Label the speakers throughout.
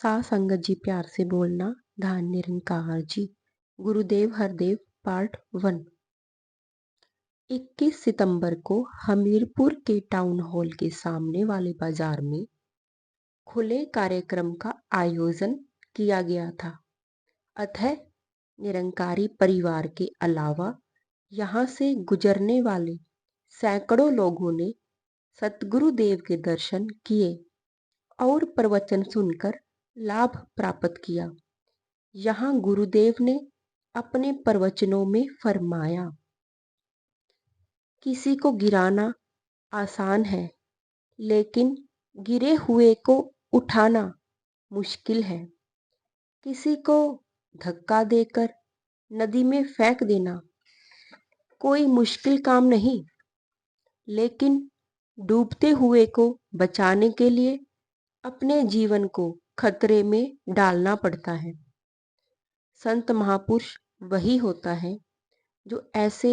Speaker 1: सा संगत जी प्यार से बोलना, धान निरंकार जी। गुरुदेव हरदेव पार्ट 1। 21 सितंबर को हमीरपुर के टाउन हॉल के सामने वाले बाजार में खुले कार्यक्रम का आयोजन किया गया था। अतः निरंकारी परिवार के अलावा यहाँ से गुजरने वाले सैकड़ों लोगों ने सतगुरुदेव के दर्शन किए और प्रवचन सुनकर लाभ प्राप्त किया। यहाँ गुरुदेव ने अपने प्रवचनों में फरमाया, किसी को गिराना आसान है, लेकिन गिरे हुए को उठाना मुश्किल है। किसी को धक्का देकर नदी में फेंक देना कोई मुश्किल काम नहीं, लेकिन डूबते हुए को बचाने के लिए अपने जीवन को खतरे में डालना पड़ता है। संत महापुरुष वही होता है जो ऐसे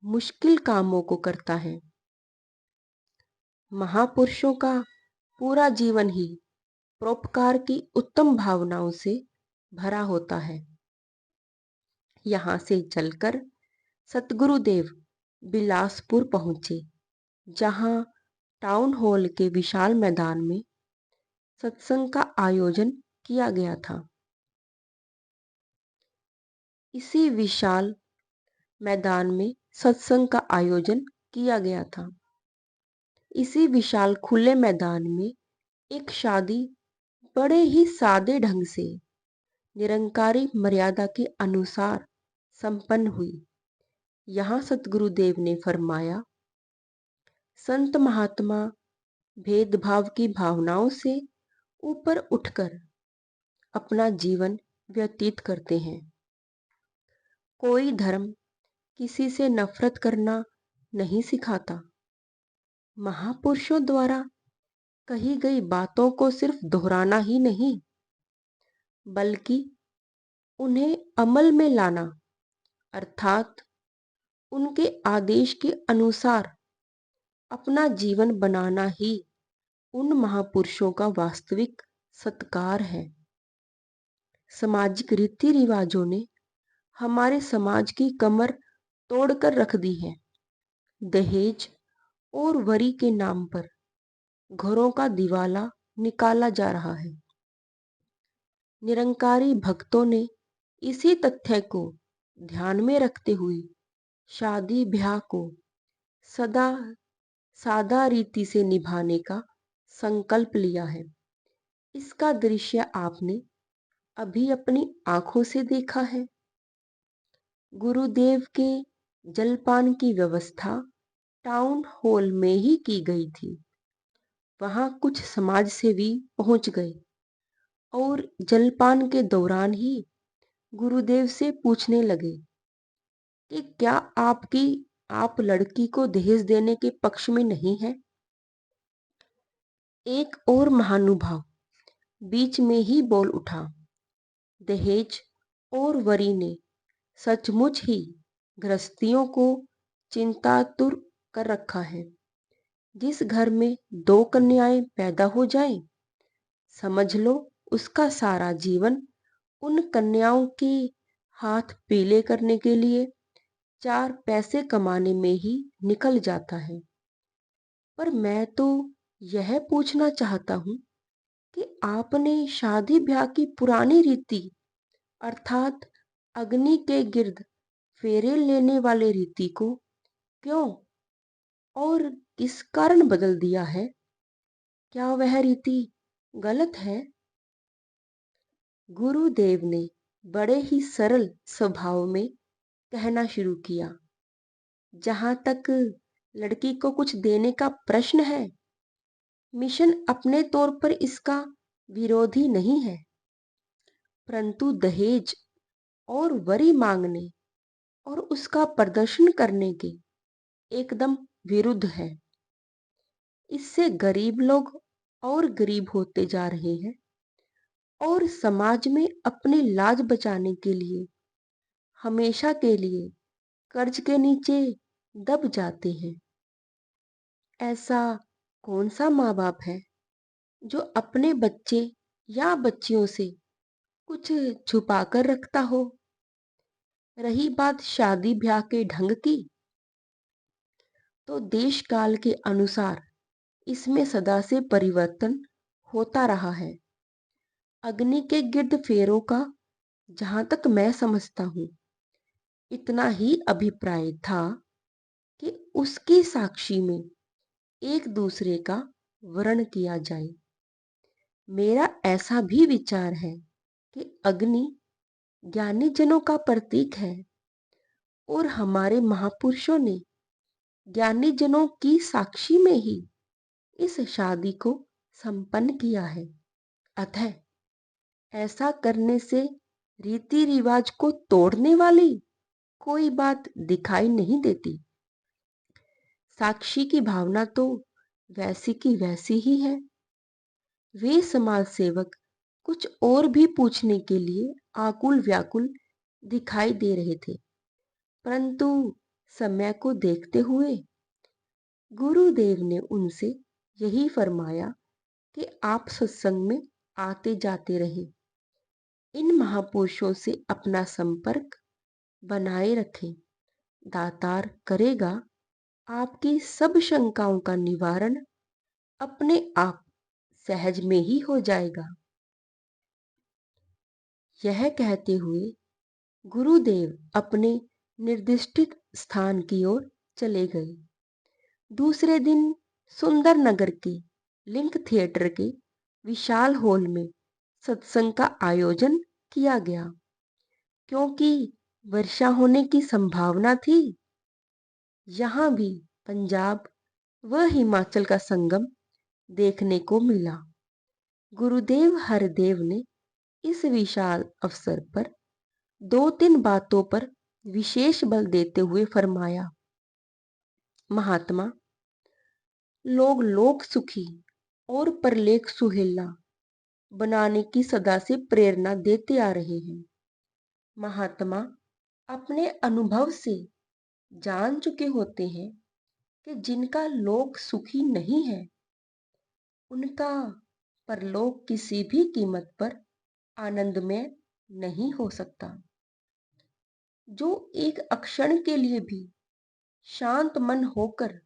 Speaker 1: मुश्किल कामों को करता है। महापुरुषों का पूरा जीवन ही परोपकार की उत्तम भावनाओं से भरा होता है। यहाँ से चलकर सतगुरुदेव बिलासपुर पहुंचे, जहाँ टाउन हॉल के विशाल मैदान में सत्संग का आयोजन किया गया था। इसी विशाल मैदान में सत्संग का आयोजन किया गया था। इसी विशाल खुले मैदान में एक शादी बड़े ही सादे ढंग से निरंकारी मर्यादा के अनुसार संपन्न हुई। यहाँ सतगुरुदेव ने फरमाया, संत महात्मा भेदभाव की भावनाओं से ऊपर उठकर अपना जीवन व्यतीत करते हैं। कोई धर्म किसी से नफरत करना नहीं सिखाता। महापुरुषों द्वारा कही गई बातों को सिर्फ दोहराना ही नहीं, बल्कि उन्हें अमल में लाना, अर्थात उनके आदेश के अनुसार अपना जीवन बनाना ही उन महापुरुषों का वास्तविक सत्कार है। सामाजिक रीति रिवाजों ने हमारे समाज की कमर तोड़कर रख दी है। दहेज और वरी के नाम पर घरों का दिवाला निकाला जा रहा है। निरंकारी भक्तों ने इसी तथ्य को ध्यान में रखते हुए शादी ब्याह को सदा सादा रीति से निभाने का संकल्प लिया है। इसका दृश्य आपने अभी अपनी आंखों से देखा है। गुरुदेव के जलपान की व्यवस्था टाउन हॉल में ही की गई थी। वहां कुछ समाज सेवी पहुंच गए और जलपान के दौरान ही गुरुदेव से पूछने लगे कि क्या आप लड़की को दहेज देने के पक्ष में नहीं है। एक और महानुभाव बीच में ही बोल उठा, दहेज और वरी ने सचमुच ही गृहस्थियों को चिंतातुर कर रखा है। जिस घर में 2 कन्याएं पैदा हो जाएं, समझ लो उसका सारा जीवन उन कन्याओं के हाथ पीले करने के लिए 4 पैसे कमाने में ही निकल जाता है। पर मैं तो यह पूछना चाहता हूँ कि आपने शादी ब्याह की पुरानी रीति अर्थात अग्नि के गिर्द फेरे लेने वाले रीति को क्यों और किस कारण बदल दिया है? क्या वह रीति गलत है? गुरुदेव ने बड़े ही सरल स्वभाव में कहना शुरू किया, जहां तक लड़की को कुछ देने का प्रश्न है, मिशन अपने तौर पर इसका विरोधी नहीं है, परंतु दहेज और वरी मांगने और उसका प्रदर्शन करने के एकदम विरुद्ध है। इससे गरीब लोग और गरीब होते जा रहे हैं और समाज में अपनी लाज बचाने के लिए हमेशा के लिए कर्ज के नीचे दब जाते हैं। ऐसा कौन सा माँ बाप है जो अपने बच्चे या बच्चियों से कुछ छुपा कर रखता हो। रही बात शादी ब्याह के ढंग की, तो देश काल के अनुसार इसमें सदा से परिवर्तन होता रहा है। अग्नि के गिर्द फेरों का जहां तक मैं समझता हूँ इतना ही अभिप्राय था कि उसकी साक्षी में एक दूसरे का वर्ण किया जाए। मेरा ऐसा भी विचार है कि अग्नि ज्ञानी जनों का प्रतीक है और हमारे महापुरुषों ने ज्ञानी जनों की साक्षी में ही इस शादी को संपन्न किया है। अतः ऐसा करने से रीति रिवाज को तोड़ने वाली कोई बात दिखाई नहीं देती। साक्षी की भावना तो वैसी की वैसी ही है। वे समाज सेवक कुछ और भी पूछने के लिए आकुल व्याकुल दिखाई दे रहे थे, परंतु समय को देखते हुए गुरुदेव ने उनसे यही फरमाया कि आप सत्संग में आते जाते रहे, इन महापुरुषों से अपना संपर्क बनाए रखें। दातार करेगा आपकी सब शंकाओं का निवारण, अपने आप सहज में ही हो जाएगा। यह कहते हुए गुरुदेव अपने निर्दिष्ट स्थान की ओर चले गए। दूसरे दिन सुंदर नगर के लिंक थिएटर के विशाल हॉल में सत्संग का आयोजन किया गया। क्योंकि वर्षा होने की संभावना थी, यहाँ भी पंजाब व हिमाचल का संगम देखने को मिला। गुरुदेव हरदेव ने इस विशाल अवसर पर दो तीन बातों पर विशेष बल देते हुए फरमाया। महात्मा, लोग लोक सुखी और परलेख सुहेला बनाने की सदा से प्रेरणा देते आ रहे हैं। महात्मा अपने अनुभव से जान चुके होते हैं कि जिनका लोक सुखी नहीं है उनका परलोक किसी भी कीमत पर आनंदमय नहीं हो सकता। जो एक अक्षण के लिए भी शांत मन होकर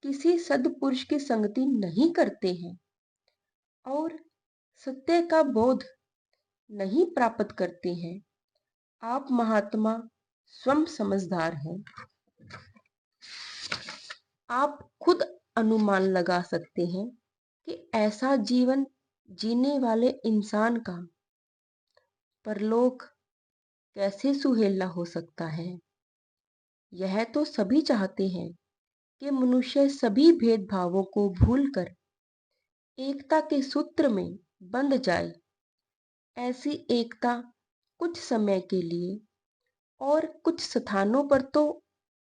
Speaker 1: किसी सद्पुरुष की संगति नहीं करते हैं और सत्य का बोध नहीं प्राप्त करते हैं, आप महात्मा स्वयं समझदार हैं। आप खुद अनुमान लगा सकते हैं कि ऐसा जीवन जीने वाले इंसान का परलोक कैसे सुहेला हो सकता है। यह तो सभी चाहते हैं कि मनुष्य सभी भेदभावों को भूलकर एकता के सूत्र में बंध जाए। ऐसी एकता कुछ समय के लिए और कुछ स्थानों पर तो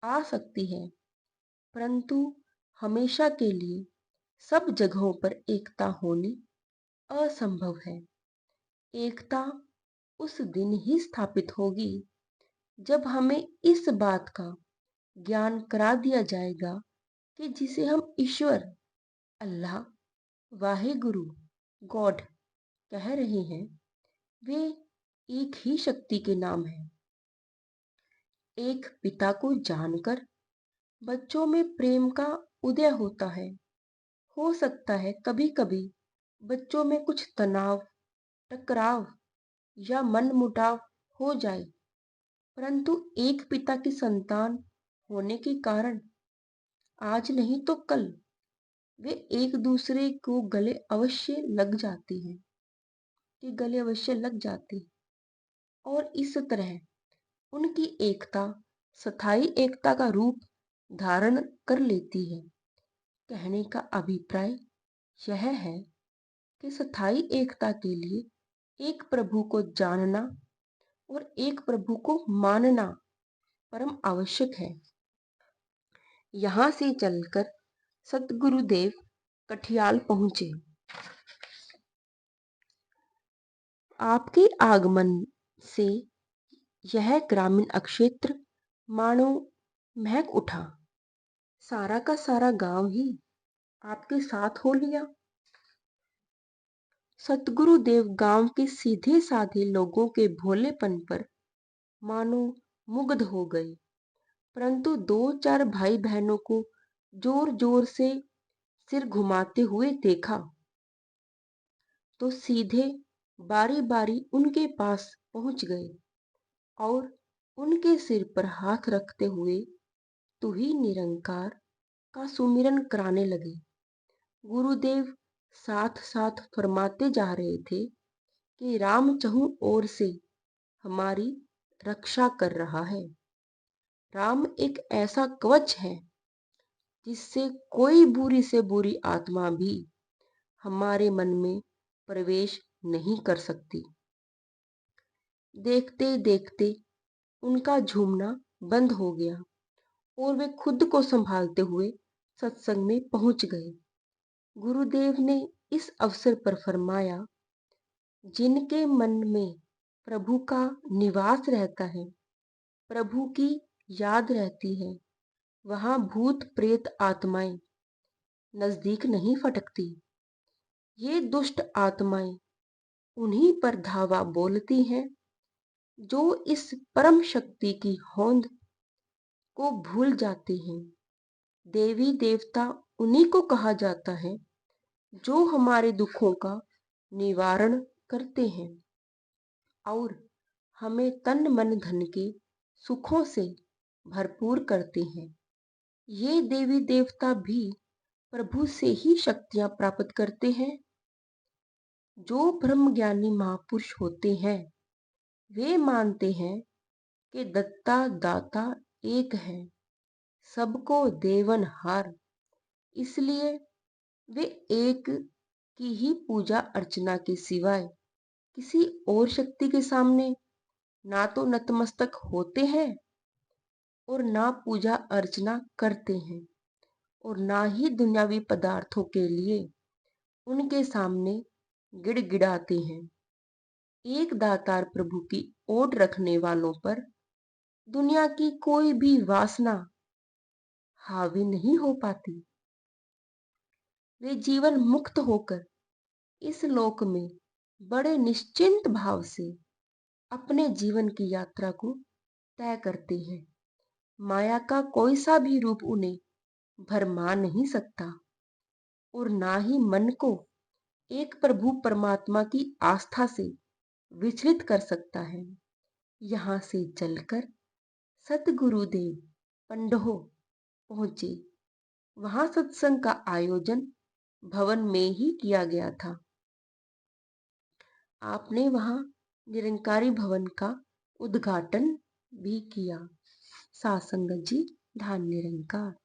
Speaker 1: आ सकती है, परंतु हमेशा के लिए सब जगहों पर एकता होनी असंभव है। एकता उस दिन ही स्थापित होगी जब हमें इस बात का ज्ञान करा दिया जाएगा कि जिसे हम ईश्वर, अल्लाह, वाहेगुरु, गॉड कह रहे हैं, वे एक ही शक्ति के नाम है। एक पिता को जानकर बच्चों में प्रेम का उदय होता है। हो सकता है कभी कभी बच्चों में कुछ तनाव, टकराव या मनमुटाव हो जाए, परंतु एक पिता की संतान होने के कारण आज नहीं तो कल वे एक दूसरे को गले अवश्य लग जाते हैं, कि गले अवश्य लग जाते हैं। और इस तरह उनकी एकता स्थायी एकता का रूप धारण कर लेती है। कहने का अभिप्राय यह है कि स्थायी एकता के लिए एक प्रभु को जानना और एक प्रभु को मानना परम आवश्यक है। यहाँ से चलकर सतगुरुदेव कठियाल पहुंचे। आपके आगमन से यह ग्रामीण क्षेत्र मानो महक उठा। सारा का सारा गांव ही आपके साथ हो लिया। सतगुरु देव गांव के सीधे साधे लोगों के भोलेपन पर मानो मुग्ध हो गए, परंतु दो चार भाई बहनों को जोर जोर से सिर घुमाते हुए देखा तो सीधे बारी बारी उनके पास पहुंच गए और उनके सिर पर हाथ रखते हुए तू ही निरंकार का सुमिरन कराने लगे। गुरुदेव साथ साथ फरमाते जा रहे थे कि राम चहुं ओर से हमारी रक्षा कर रहा है। राम एक ऐसा कवच है जिससे कोई बुरी से बुरी आत्मा भी हमारे मन में प्रवेश नहीं कर सकती। देखते देखते उनका झूमना बंद हो गया और वे खुद को संभालते हुए सत्संग में पहुंच गए। गुरुदेव ने इस अवसर पर फरमाया, जिनके मन में प्रभु का निवास रहता है, प्रभु की याद रहती है, वहां भूत प्रेत आत्माएं नजदीक नहीं फटकती। ये दुष्ट आत्माएं उन्हीं पर धावा बोलती हैं जो इस परम शक्ति की होंद को भूल जाते हैं। देवी देवता उन्हीं को कहा जाता है जो हमारे दुखों का निवारण करते हैं और हमें तन मन धन के सुखों से भरपूर करते हैं। ये देवी देवता भी प्रभु से ही शक्तियां प्राप्त करते हैं। जो ब्रह्म ज्ञानी महापुरुष होते हैं वे मानते हैं कि दत्ता दाता एक है, सबको देवनहार। इसलिए वे एक की ही पूजा अर्चना के सिवाय किसी और शक्ति के सामने ना तो नतमस्तक होते हैं और ना पूजा अर्चना करते हैं और ना ही दुनियावी पदार्थों के लिए उनके सामने गिड़गिड़ाते हैं। एक दातार प्रभु की ओट रखने वालों पर दुनिया की कोई भी वासना हावी नहीं हो पाती। वे जीवन मुक्त होकर इस लोक में बड़े निश्चिंत भाव से अपने जीवन की यात्रा को तय करते हैं। माया का कोई सा भी रूप उन्हें भरमा नहीं सकता और ना ही मन को एक प्रभु परमात्मा की आस्था से विचलित कर सकता है। यहाँ से चलकर सतगुरुदेव पंडहों पहुंचे। वहां सत्संग का आयोजन भवन में ही किया गया था। आपने वहां निरंकारी भवन का उद्घाटन भी किया। सासंगत जी, धन निरंकार।